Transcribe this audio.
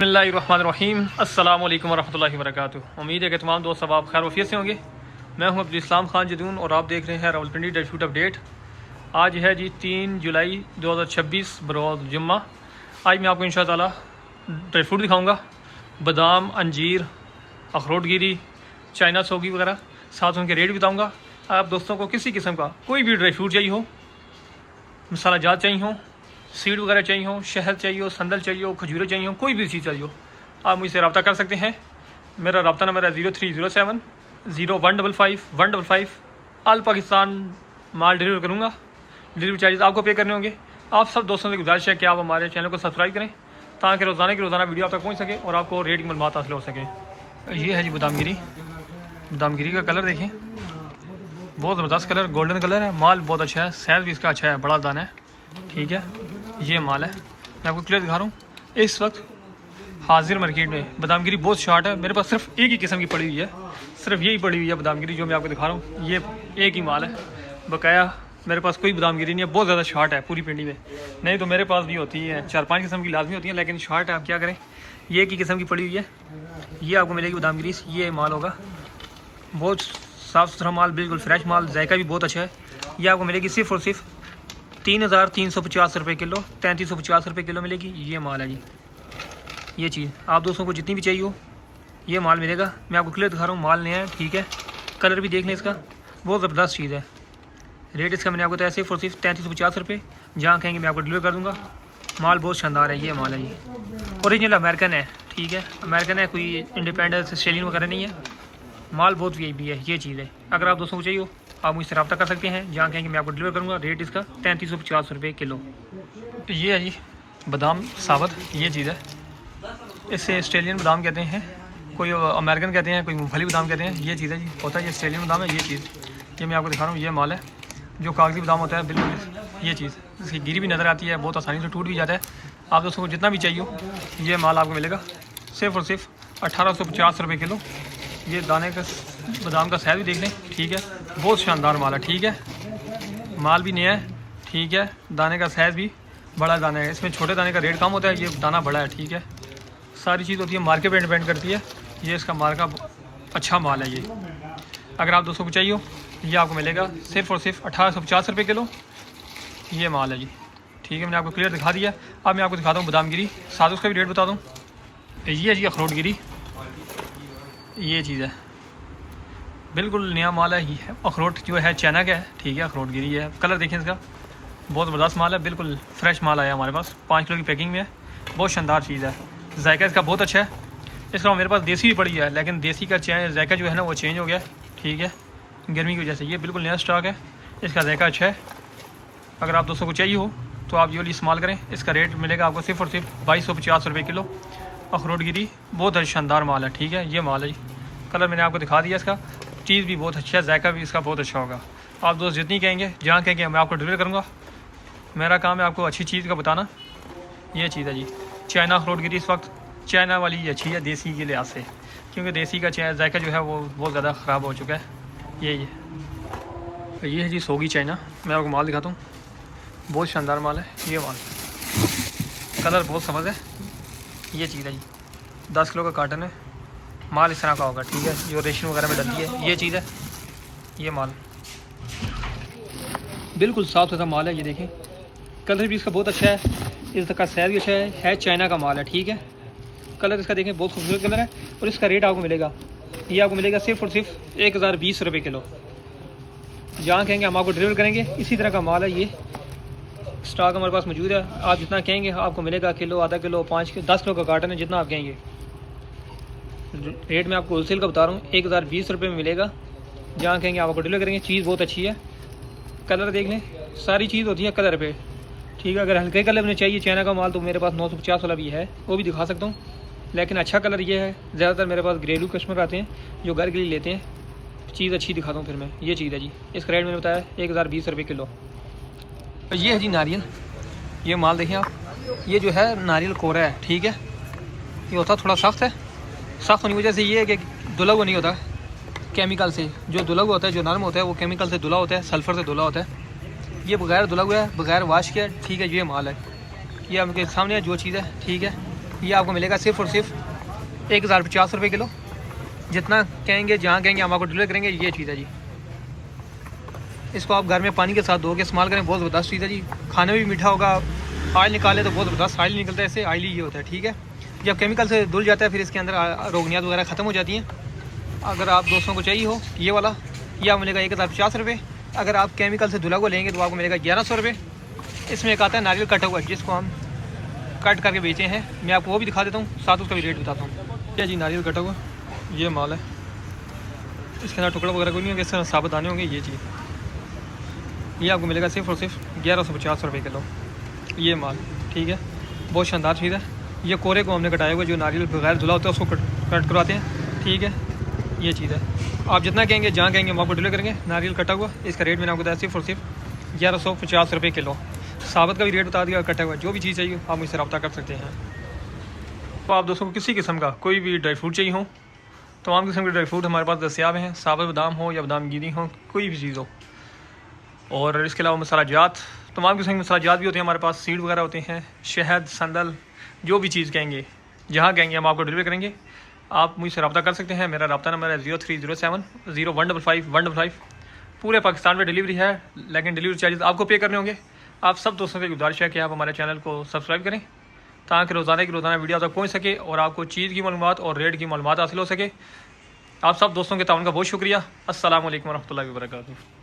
बिस्मिल्लाहिर्रहमानिर्रहीम अस्सलाम वालेकुम वरहमतुल्लाहि वबरकातुहू। उम्मीद है कि तमाम दोस्त सब आप खैर वफियत से होंगे। मैं हूं अब्दुल इस्लाम खान जदून और आप देख रहे हैं रावलपिंडी ड्राई फ्रूट अपडेट। आज है जी 3 जुलाई 2026 बरोज़ जुम्मा। आज मैं आपको इंशाअल्लाह ड्राई फ्रूट दिखाऊँगा, बादाम, अंजीर, अखरोट गिरी, चाइना सोगी वगैरह, साथ उनके रेट बताऊँगा। आप दोस्तों को किसी किस्म का कोई भी ड्राई फ्रूट चाहिए हो, मसाला जात चाहिए हो, सीड वगैरह चाहिए हो, शहद चाहिए हो, संदल चाहिए हो, खजूरें चाहिए हो, कोई भी चीज़ चाहिए हो, आप मुझसे रब्ता कर सकते हैं। मेरा रब्ता नंबर है 0307 0155 155। आल पाकिस्तान माल डिलीवर करूँगा, डिलीवरी चार्जेस आपको पे करने होंगे। आप सब दोस्तों से गुजारिश है कि आप हमारे चैनल को सब्सक्राइब करें ताकि रोज़ाना वीडियो आप तक पहुँच सके और आपको रेट की मालूमात हासिल हो सके। ये है जी बादामगिरी का कलर देखें, बहुत ज़बरदस्त कलर, गोल्डन कलर है। माल बहुत अच्छा है, साइज़ भी इसका अच्छा है, बड़ा दाना है। ठीक है, ये माल है, मैं आपको क्लियर दिखा रहा हूँ। इस वक्त हाजिर मार्केट में बादामगिरी बहुत शॉर्ट है। मेरे पास सिर्फ एक ही किस्म की पड़ी हुई है, सिर्फ यही पड़ी हुई है बादामगिरी जो मैं आपको दिखा रहा हूँ। ये एक ही माल है, बकाया मेरे पास कोई बादामगिरी नहीं है। बहुत ज़्यादा शॉर्ट है पूरी पिंडी में, नहीं तो मेरे पास भी होती है 4-5 किस्म की लाजमी होती है, लेकिन शॉर्ट है, आप क्या करें। ये एक ही किस्म की पड़ी हुई है, ये आपको मिलेगी बादामगिरी। ये माल होगा बहुत साफ़ सुथरा माल, बिल्कुल फ्रेश माल, जायका भी बहुत अच्छा है। ये आपको मिलेगी सिर्फ और सिर्फ 3350 रुपये किलो, 3350 रुपये किलो मिलेगी। ये माल है जी, ये चीज़ आप दोस्तों को जितनी भी चाहिए हो ये माल मिलेगा। मैं आपको क्लियर दिखा रहा हूँ, माल नया है। ठीक है, कलर भी देख लें इसका, बहुत ज़बरदस्त चीज़ है। रेट इसका मैंने आपको बताया सिर्फ और सिर्फ 3350 रुपये, जहाँ कहेंगे मैं आपको डिलीवर कर दूँगा। माल बहुत शानदार है, ये माल है, ये ओरिजिनल अमेरिकन है। ठीक है, अमेरिकन है, कोई इंडिपेंडेंस ऑस्ट्रेलियन वगैरह नहीं है। माल बहुत वीआईपी है, ये चीज़ है। अगर आप दोस्तों को चाहिए हो आप मुझसे रब्ता कर सकते हैं, जहाँ कहेंगे मैं आपको डिलीवर करूँगा। रेट इसका 3350 रुपये किलो। ये है जी बादाम साबत, ये चीज़ है। इसे ऑस्ट्रेलियन बादाम कहते हैं, कोई अमेरिकन कहते हैं, कोई मूंगफली बादाम कहते हैं। ये चीज़ है जी, होता है ये ऑस्ट्रेलियन बादाम है। ये चीज़ ये मैं आपको दिखा रहा हूँ, ये माल है जो कागजी बादाम होता है बिल्कुल। ये चीज़ इसकी गिरी भी नज़र आती है, बहुत आसानी से टूट भी जाता है। आप दोस्तों को जितना भी चाहिए हो ये माल आपको मिलेगा सिर्फ और सिर्फ 1850 रुपये किलो। ये दाने का बादाम का साइज़ भी देख लें। ठीक है, बहुत शानदार माल है। ठीक है, माल भी नया है। ठीक है, दाने का साइज़ भी बड़ा दाना है। इसमें छोटे दाने का रेट कम होता है, ये दाना बड़ा है। ठीक है, सारी चीज़ होती है मार्केट पे डिपेंड करती है। ये इसका माल का अच्छा माल है। ये अगर आप दोस्तों को चाहिए हो ये आपको मिलेगा सिर्फ और सिर्फ 1850 रुपये किलो। ये माल है जी। ठीक है, मैंने आपको क्लियर दिखा दिया। अब मैं आपको दिखाता हूँ बादामगिरी, साथ उसका भी रेट बता दूँ। ये है जी अखरोट गिरी, ये चीज़ है, बिल्कुल नया माल है। ये अखरोट जो है चाइना का है। ठीक है, अखरोट गिरी है, कलर देखें इसका, बहुत ज़बरदस्त माल है, बिल्कुल फ्रेश माल आया हमारे पास। 5 किलो की पैकिंग में है, बहुत शानदार चीज़ है। जायका इसका बहुत अच्छा है। इसका मेरे पास देसी भी पड़ी है, लेकिन देसी का जायका जो है ना वो चेंज हो गया। ठीक है, गर्मी की वजह से। ये बिल्कुल नया स्टॉक है, इसका जायका अच्छा है। अगर आप दोस्तों को चाहिए हो तो आप ये वाली इस्तेमाल करें। इसका रेट मिलेगा आपको सिर्फ और सिर्फ 2250 रुपये किलो। अखरोट गिरी बहुत शानदार माल है। ठीक है, ये माल है, कलर मैंने आपको दिखा दिया। इसका चीज़ भी बहुत अच्छा है, जायका भी इसका बहुत अच्छा होगा। आप दोस्त जितनी कहेंगे, जहाँ कहेंगे मैं आपको डिलीवर करूँगा। मेरा काम है आपको अच्छी चीज़ का बताना। ये चीज़ है जी चाइना अखरोट गिरी। इस वक्त चाइना वाली अच्छी है देसी के लिहाज से, क्योंकि देसी का जायका जो है वो बहुत ज़्यादा ख़राब हो चुका है। ये है जी सोगी चाइना। मैं आपको माल दिखाता हूँ, बहुत शानदार माल है। ये माल कलर बहुत समझ है। ये चीज़ है जी 10 किलो का कार्टन है, माल इस तरह का होगा। ठीक है, जो रेशम वगैरह में डलती है, ये चीज़ है। ये माल बिल्कुल साफ़ सुथरा माल है। ये देखें, कलर भी इसका बहुत अच्छा है, इसका साइज़ भी अच्छा है चाइना का माल है। ठीक है, कलर इसका देखें, बहुत खूबसूरत कलर है। और इसका रेट आपको मिलेगा, ये आपको मिलेगा सिर्फ और सिर्फ 1020 रुपये किलो। जहाँ कहेंगे हम आपको डिलीवर करेंगे। इसी तरह का माल है, ये स्टॉक हमारे पास मौजूद है। आप जितना कहेंगे आपको मिलेगा, किलो, आधा किलो, 5 किलो, 10 किलो का कार्टन है, जितना आप कहेंगे। रेट मैं आपको होलसेल का बता रहा हूँ, 1020 रुपये में मिलेगा। जहाँ कहेंगे आप आपको डिलीवर करेंगे। चीज़ बहुत अच्छी है, कलर देख लें, सारी चीज़ होती है कलर पे। ठीक है, अगर हल्के कलर में चाहिए चाइना का माल तो मेरे पास 950 वाला भी है, वो भी दिखा सकता हूँ। लेकिन अच्छा कलर ये है, ज़्यादातर मेरे पास घरेलू कस्टमर आते हैं जो घर के लिए लेते हैं। चीज़ अच्छी दिखाता हूँ फिर मैं। ये चीज़ है जी, इसका रेट मैंने बताया 1020 रुपये किलो। ये है जी नारियल, ये माल देखें आप, ये जो है नारियल कोरा है। ठीक है, ये होता थोड़ा सख्त है, सख्त होने की वजह से ये है कि धुला हुआ नहीं होता केमिकल से। जो धुला हुआ होता है, जो नरम होता है, वो केमिकल से धुला होता है, सल्फ़र से धुला होता है। ये बगैर धुला हुआ है, बगैर वाश किया। ठीक है, ये माल है, ये आपके सामने है जो चीज़ है। ठीक है, ये आपको मिलेगा सिर्फ़ और सिर्फ 1050 रुपये किलो। जितना कहेंगे जहाँ कहेंगे हम आपको डिलीवर करेंगे। ये चीज़ है जी, इसको आप घर में पानी के साथ धो के इस्तेमाल करें, बहुत ज़बरदस्त चीज़ है जी। खाने में भी मीठा होगा, ऑयल निकाले तो बहुत ज़बरदस्त ऑयल निकलता है, ऐसे ऑयली ये होता है, ठीक है। जब केमिकल से धुल जाता है फिर इसके अंदर रोगनियात वगैरह ख़त्म हो जाती हैं। अगर आप दोस्तों को चाहिए हो ये वाला, ये आपको मिलेगा 1050 रुपये। अगर आप केमिकल से धुला हुआ लेंगे तो आपको मिलेगा 1100 रुपये। इसमें एक आता है नारियल कटा हुआ, जिसको हम कट करके बेचते हैं, मैं आपको वो भी दिखा देता हूँ, साथ उसका भी रेट बताता हूँ। क्या जी, नारियल कटा हुआ ये माल है, इसके अंदर टुकड़ा वगैरह कोई नहीं होगा, इस तरह साबुत दाने होंगे। ये चीज़ ये आपको मिलेगा सिर्फ और सिर्फ 1150 रुपये किलो ये माल, ठीक है। बहुत शानदार चीज़ है। ये कोरे को हमने कटाया हुआ, जो नारियल बगैर धुला होता है उसको कट करवाते हैं, ठीक है। ये चीज़ है, आप जितना कहेंगे जहाँ कहेंगे हम आपको डिलीवर करेंगे। नारियल कटा हुआ, इसका रेट मैंने आपको बताया सिर्फ और सिर्फ 1150 रुपये किलो। साबुत का भी रेट बता दिया, कटा हुआ, जो भी चीज़ चाहिए आप मुझसे रब्ता कर सकते हैं। तो आप दोस्तों को किसी किस्म का कोई भी ड्राई फ्रूट चाहिए हो, तमाम किस्म के ड्राई फ्रूट हमारे पास दस्तियाब हैं। साबुत बादाम हो या बादाम गिरी हो, कोई भी चीज़ हो। और इसके अलावा मसाला जात, तमाम किस्म के मसाला जात भी होते हैं हमारे पास, सीड वगैरह होते हैं, शहद, संदल, जो भी चीज़ कहेंगे जहाँ कहेंगे हम आपको डिलीवर करेंगे। आप मुझसे रब्ता कर सकते हैं। मेरा रब्ता नंबर है 0307 0155 155। पूरे पाकिस्तान में डिलीवरी है, लेकिन डिलीवरी चार्जेस आपको पे करने होंगे। आप सब दोस्तों से गुजारिश है कि आप हमारे चैनल को सब्सक्राइब करें, ताकि रोज़ाना की रोज़ाना वीडियो तक पहुँच सके और आपको चीज़ की मालूमात और रेट की मालूमात हासिल हो सके। आप सब दोस्तों के ताउन का बहुत शुक्रिया। अस्सलाम वालेकुम रहमतुल्लाहि व बरकातुहू।